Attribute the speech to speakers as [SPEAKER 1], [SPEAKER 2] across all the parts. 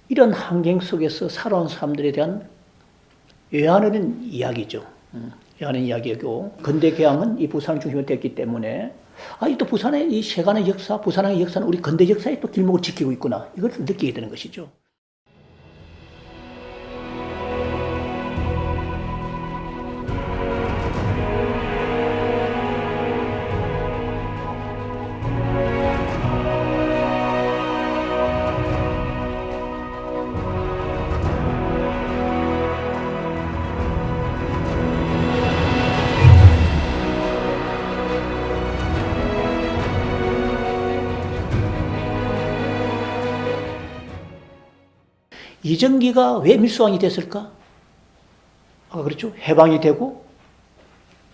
[SPEAKER 1] 이런 환경 속에서 살아온 사람들에 대한 외환하는 이야기죠. 외환하는 이야기고, 근대 개항은 이 부산을 중심으로 됐기 때문에, 또 부산의 이 세간의 역사, 부산의 역사는 우리 근대 역사의 또 길목을 지키고 있구나. 이걸 느끼게 되는 것이죠. 이정기가 왜 밀수왕이 됐을까? 그렇죠. 해방이 되고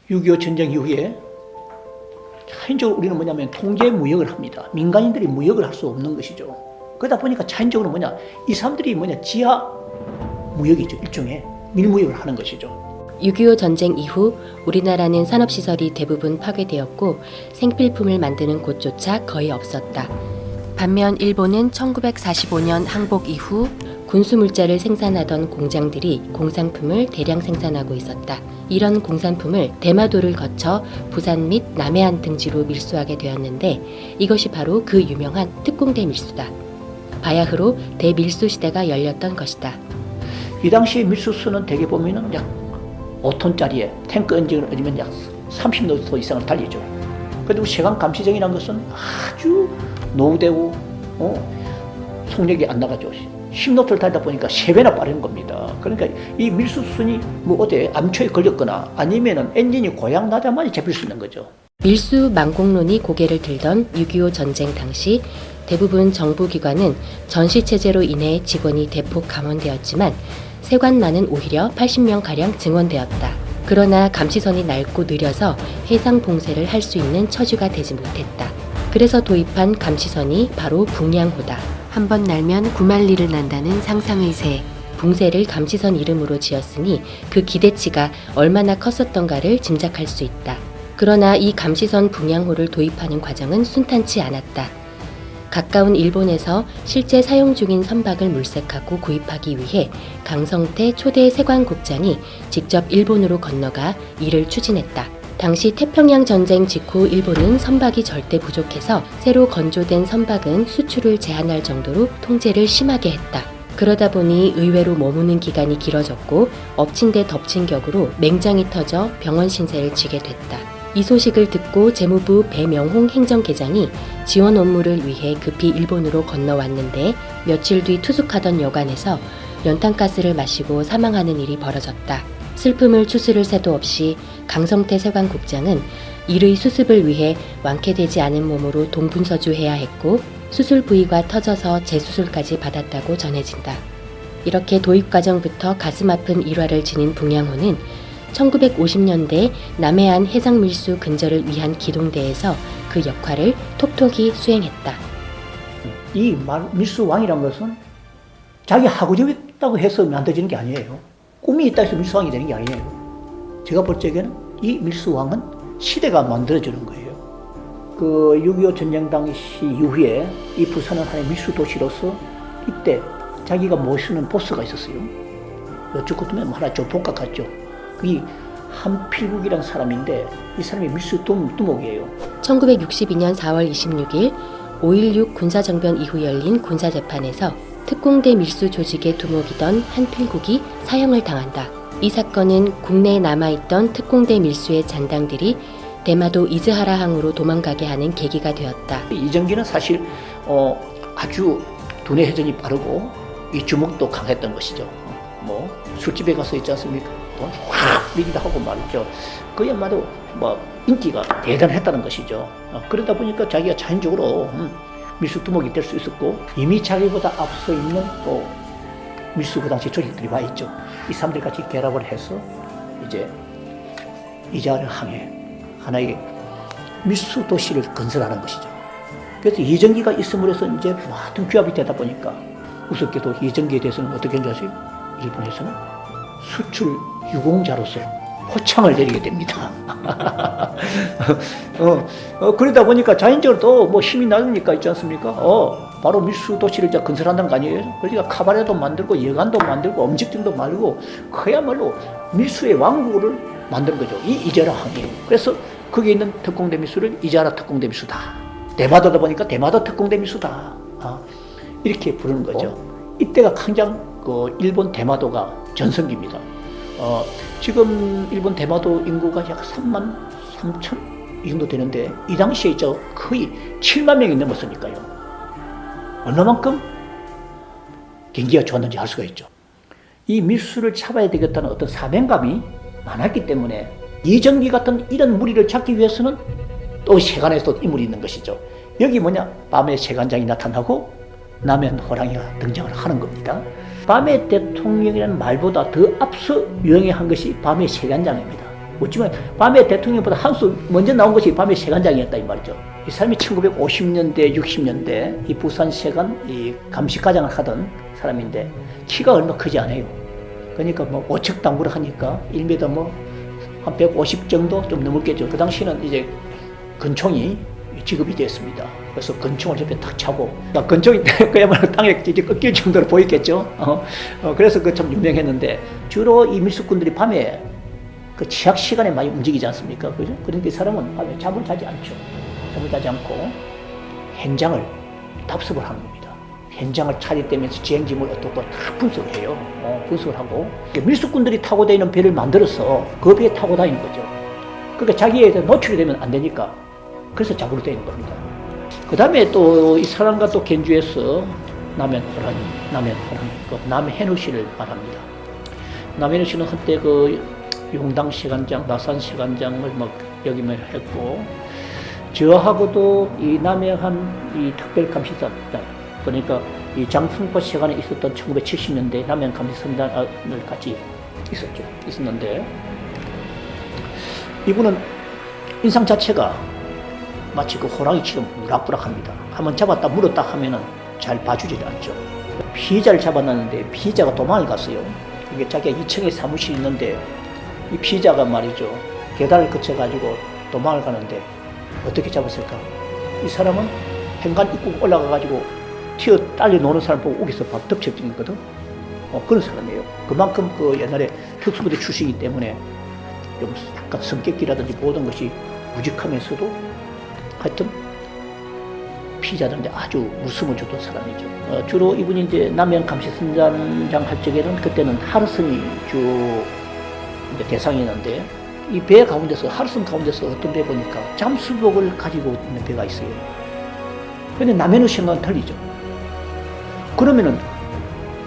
[SPEAKER 1] 6.25 전쟁 이후에 차인적으로 우리는 뭐냐면 통제 무역을 합니다. 민간인들이 무역을 할 수 없는 것이죠. 그러다 보니까 차인적으로 이 사람들이 지하 무역이죠. 일종의 밀무역을 하는 것이죠.
[SPEAKER 2] 6.25 전쟁 이후 우리나라는 산업시설이 대부분 파괴되었고 생필품을 만드는 곳조차 거의 없었다. 반면 일본은 1945년 항복 이후 군수물자를 생산하던 공장들이 공산품을 대량 생산하고 있었다. 이런 공산품을 대마도를 거쳐 부산 및 남해안 등지로 밀수하게 되었는데 이것이 바로 그 유명한 특공대 밀수다. 바야흐로 대밀수 시대가 열렸던 것이다.
[SPEAKER 1] 이 당시에 밀수수는 대개 보면은 약 5톤짜리에 탱크 엔진을 얻으면 약 30노트 이상을 달리죠. 그리고 세관 감시정이라는 것은 아주 노후되고 속력이 안 나가죠. 10노트를 달다 보니까 3배나 빠른 겁니다. 그러니까 이 밀수순이 어디 암초에 걸렸거나 아니면은 엔진이 고장 나자마자 잡힐 수 있는 거죠.
[SPEAKER 2] 밀수 망공론이 고개를 들던 6.25 전쟁 당시 대부분 정부기관은 전시체제로 인해 직원이 대폭 감원되었지만 세관만은 오히려 80명가량 증원되었다. 그러나 감시선이 낡고 느려서 해상 봉쇄를 할 수 있는 처지가 되지 못했다. 그래서 도입한 감시선이 바로 붕양호다. 한 번 날면 9만리를 난다는 상상의 새. 붕새를 감시선 이름으로 지었으니 그 기대치가 얼마나 컸었던가를 짐작할 수 있다. 그러나 이 감시선 붕양호를 도입하는 과정은 순탄치 않았다. 가까운 일본에서 실제 사용 중인 선박을 물색하고 구입하기 위해 강성태 초대 세관국장이 직접 일본으로 건너가 이를 추진했다. 당시 태평양 전쟁 직후 일본은 선박이 절대 부족해서 새로 건조된 선박은 수출을 제한할 정도로 통제를 심하게 했다. 그러다 보니 의외로 머무는 기간이 길어졌고 엎친 데 덮친 격으로 맹장이 터져 병원 신세를 지게 됐다. 이 소식을 듣고 재무부 배명홍 행정계장이 지원 업무를 위해 급히 일본으로 건너왔는데 며칠 뒤 투숙하던 여관에서 연탄가스를 마시고 사망하는 일이 벌어졌다. 슬픔을 추스를 새도 없이 강성태 세관국장은 일의 수습을 위해 완쾌되지 않은 몸으로 동분서주해야 했고 수술 부위가 터져서 재수술까지 받았다고 전해진다. 이렇게 도입 과정부터 가슴 아픈 일화를 지닌 붕양호는 1950년대 남해안 해상밀수 근절을 위한 기동대에서 그 역할을 톡톡히 수행했다.
[SPEAKER 1] 이 밀수왕이란 것은 자기 하고자 있다고 해서 만들어지는 게 아니에요. 꿈이 있다 해서 밀수왕이 되는 게 아니에요. 제가 볼 적에는 이 밀수왕은 시대가 만들어주는 거예요. 그 6.25 전쟁 당시 이후에 이 부산은 하나의 밀수 도시로서 이때 자기가 모시는 보스가 있었어요. 여쭙고 보면 하나 조폭과 같죠. 그게 한필국이라는 사람인데 이 사람이 밀수 두목이에요.
[SPEAKER 2] 1962년 4월 26일 5.16 군사정변 이후 열린 군사재판에서 특공대 밀수 조직의 두목이던 한필국이 사형을 당한다. 이 사건은 국내에 남아있던 특공대 밀수의 잔당들이 대마도 이즈하라항으로 도망가게 하는 계기가 되었다.
[SPEAKER 1] 이정기는 사실 아주 두뇌 회전이 빠르고 이 주먹도 강했던 것이죠. 술집에 가서 있지 않습니까? 돈 확 내기도 하고 말이죠. 그야말로 인기가 대단했다는 것이죠. 그러다 보니까 자기가 자연적으로 밀수 두목이 될 수 있었고 이미 자기보다 앞서 있는 또 밀수 그 당시 조직들이 와 있죠. 이 사람들 같이 결합을 해서 이제 이자를 항해 하나의 밀수 도시를 건설하는 것이죠. 그래서 이정기가 있음으로 해서 이제 모든 규합이 되다 보니까 우습게도 이정기에 대해서는 어떻게 하는지 아세요? 일본에서는 수출 유공자로서 포창을 내리게 됩니다. 그러다 보니까 자연적으로 또 힘이 나니까 있지 않습니까? 바로 밀수 도시를 이제 건설한다는 거 아니에요? 그러니까 카바레도 만들고 여관도 만들고 음식점도 만들고 그야말로 밀수의 왕국을 만든 거죠. 이 이자라 항이. 그래서 거기에 있는 특공대 밀수를 이자라 특공대 밀수다. 대마도다 보니까 대마도 특공대 밀수다. 이렇게 부르는 거죠. 이때가 가장 그 일본 대마도가 전성기입니다. 지금 일본 대마도 인구가 약 3만 3천 이 정도 되는데 이 당시에 있죠 거의 7만 명이 넘었으니까요. 얼마만큼 경기가 좋았는지 알 수가 있죠. 이 밀수를 잡아야 되겠다는 어떤 사명감이 많았기 때문에 이정기 같은 이런 무리를 잡기 위해서는 또 세간에 또 인물이 있는 것이죠. 여기 뭐냐? 밤에 세간장이 나타나고 남해안 호랑이가 등장을 하는 겁니다. 밤의 대통령이라는 말보다 더 앞서 유행한 것이 밤의 세간장입니다. 어찌면 밤의 대통령보다 한 수 먼저 나온 것이 밤의 세간장이었다 이 말이죠. 이 사람이 1950년대, 60년대 이 부산 세관 이 감식과장을 하던 사람인데 키가 얼마 크지 않아요. 그러니까 뭐 5척 당구를 하니까 1m 뭐 한 150 정도 좀 넘었겠죠. 그 당시는 이제 근총이 지급이 됐습니다. 그래서 근총을 옆에 탁 차고, 그러니까 근총이 그야말로 땅에 이제 꺾일 정도로 보였겠죠. 그래서 그 참 유명했는데 주로 이 밀수꾼들이 밤에 그 취약 시간에 많이 움직이지 않습니까? 그죠? 그런데 이 사람은 밤에 잠을 자지 않죠. 잠을 자지 않고 현장을 답습을 하는 겁니다. 현장을 차리되면서 지행짐을 어떻고 다 분석을 해요. 분석을 하고 밀수꾼들이 타고 다니는 배를 만들어서 그 배에 타고 다니는 거죠. 그러니까 자기에 노출이 되면 안 되니까 그래서 잡으러 다니는 겁니다. 그 다음에 또 이 사람과 또 견주해서 남해안 호랑이, 그 남해누 씨를 말합니다. 남해누 씨는 한때 그 용당 시간장, 나산 시간장을 막 여기면 했고, 저하고도 이 남해안 이 특별감시단, 그러니까 이 장승포 시간에 있었던 1970년대 남해안 감시선단을 같이 있었는데, 이분은 인상 자체가 마치 그 호랑이처럼 무락부락합니다. 한번 잡았다 물었다 하면은 잘 봐주지 않죠. 피의자를 잡아놨는데 피의자가 도망을 갔어요. 이게 자기가 2층에 사무실이 있는데 이 피의자가 말이죠. 계단을 거쳐가지고 도망을 가는데 어떻게 잡았을까? 이 사람은 현관 입구 올라가가지고 튀어 딸려 노는 사람 보고 우기서 바로 덮쳐버리거든. 그런 사람이에요. 그만큼 그 옛날에 특수부대 출신이기 때문에 좀 약간 성격이라든지 모든 것이 무직하면서도 하여튼 피의자들한테 아주 웃음을 줬던 사람이죠. 주로 이분이 이제 남해안 감시선단장 할 적에는 그때는 하르선이 주 이제 대상이었는데 이 배 가운데서 하르선 가운데서 어떤 배 보니까 잠수복을 가지고 있는 배가 있어요. 그런데 남해누 씨와는 틀리죠. 그러면은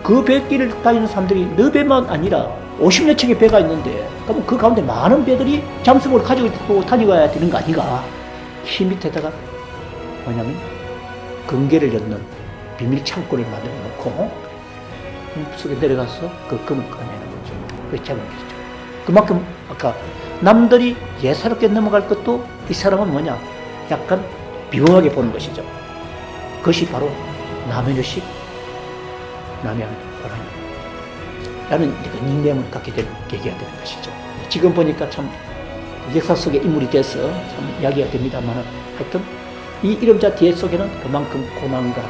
[SPEAKER 1] 그 배길을 다니는 사람들이 너 배만 아니라 50여 척의 배가 있는데 그럼 그 가운데 많은 배들이 잠수복을 가지고 다녀가야 되는 거 아니가? 키 밑에다가 뭐냐면 금괴를 엮는 비밀 창고를 만들어 놓고 속에 내려가서 그 금을 꺼내는 거죠. 그게 제목이죠. 그만큼 아까 남들이 예사롭게 넘어갈 것도 이 사람은 뭐냐 약간 비범하게 보는 것이죠. 그것이 바로 남해누식 남해안 호랑이 라는 닉네임을 갖게 된 계기가 되는 것이죠. 지금 보니까 참 역사 속의 인물이 돼서 참 이야기가 됩니다만 하여튼 이 이름자 뒤에 속에는 그만큼 고난과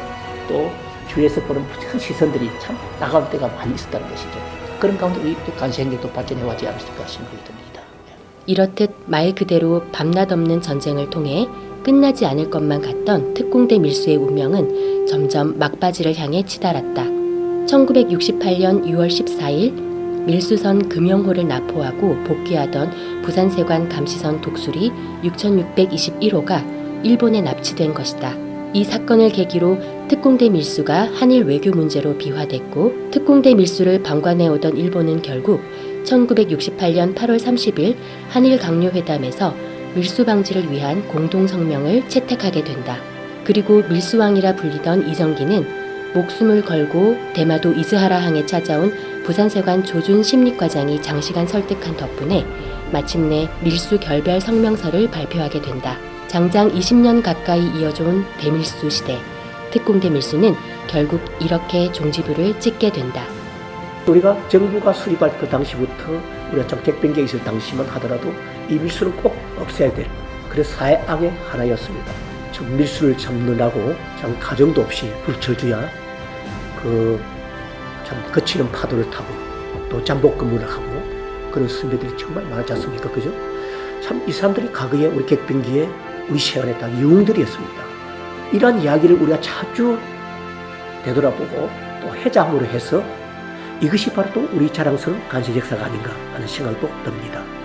[SPEAKER 1] 또 주위에서 보는 시선들이 참 나갈 때가 많이 있었다는 것이죠. 그런 가운데 우리 간시행적도 발전해왔지 않았을까 생각이 듭니다.
[SPEAKER 2] 이렇듯 말 그대로 밤낮 없는 전쟁을 통해 끝나지 않을 것만 같던 특공대 밀수의 운명은 점점 막바지를 향해 치달았다. 1968년 6월 14일 밀수선 금영호를 납포하고 복귀하던 부산세관 감시선 독수리 6621호가 일본에 납치된 것이다. 이 사건을 계기로 특공대 밀수가 한일 외교 문제로 비화됐고 특공대 밀수를 방관해오던 일본은 결국 1968년 8월 30일 한일 강요회담에서 밀수 방지를 위한 공동성명을 채택하게 된다. 그리고 밀수왕이라 불리던 이정기는 목숨을 걸고 대마도 이즈하라항에 찾아온 부산세관 조준 심리과장이 장시간 설득한 덕분에 마침내 밀수 결별 성명서를 발표하게 된다. 장장 20년 가까이 이어져온 대밀수 시대, 특공대 밀수는 결국 이렇게 종지부를 찍게 된다.
[SPEAKER 1] 우리가 정부가 수립할 그 당시부터 우리가 정책변경이 있을 당시만 하더라도 이 밀수는 꼭 없애야 될 그래서 사회 악의 하나였습니다. 참 밀수를 잡느라고 참 가정도 없이 불철주야 참 거치는 파도를 타고 또 잠복 근무를 하고 그런 선배들이 정말 많지 않습니까? 그죠? 참 이 사람들이 과거에 우리 객병기에 우리 시간에 다 영웅들이었습니다. 이러한 이야기를 우리가 자주 되돌아보고 또 해자함으로 해서 이것이 바로 또 우리 자랑스러운 간세 역사가 아닌가 하는 생각도 듭니다.